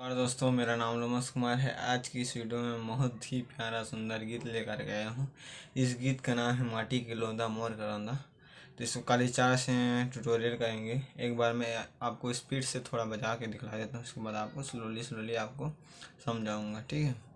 और दोस्तों, मेरा नाम लोमस कुमार है। आज की इस वीडियो में बहुत ही प्यारा सुंदर गीत लेकर गया हूँ। इस गीत का नाम है माटी के लोंदा मोर करौंदा। तो इसको काली चार से ट्यूटोरियल करेंगे। एक बार मैं आपको स्पीड से थोड़ा बजा के दिखला देता हूँ, उसके बाद आपको स्लोली स्लोली आपको समझाऊँगा, ठीक है।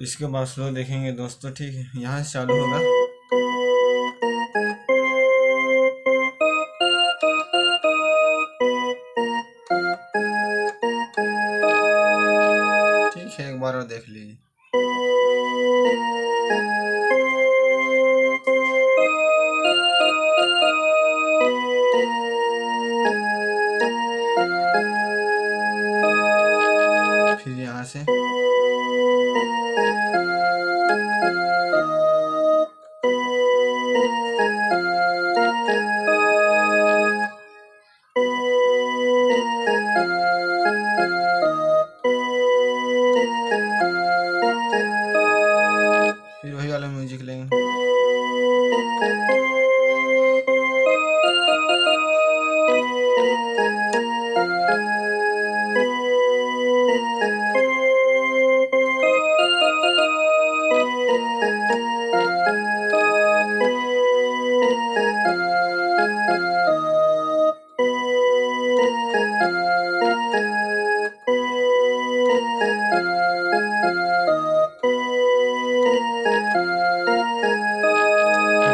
इसके बाद स्लो देखेंगे दोस्तों, ठीक है। यहाँ से चालू होगा। ठीक है, एक बार और देख लीजिए। फिर यहाँ से फिर वही वाला म्यूजिक लेंगे।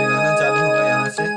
गाना चालू होगा यहाँ से।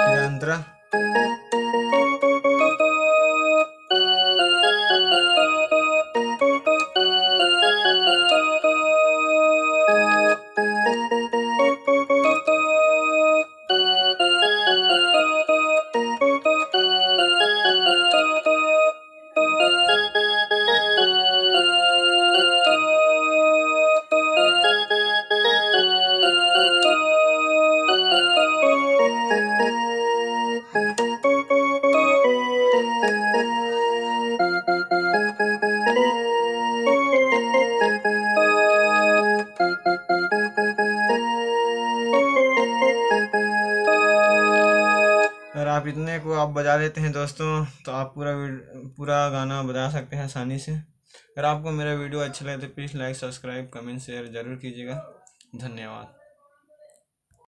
फिर अंतरा। अगर आप इतने को आप बजा लेते हैं दोस्तों, तो आप पूरा गाना बजा सकते हैं आसानी से। अगर आपको मेरा वीडियो अच्छा लगे तो please like, subscribe, comment, share ज़रूर कीजिएगा। धन्यवाद।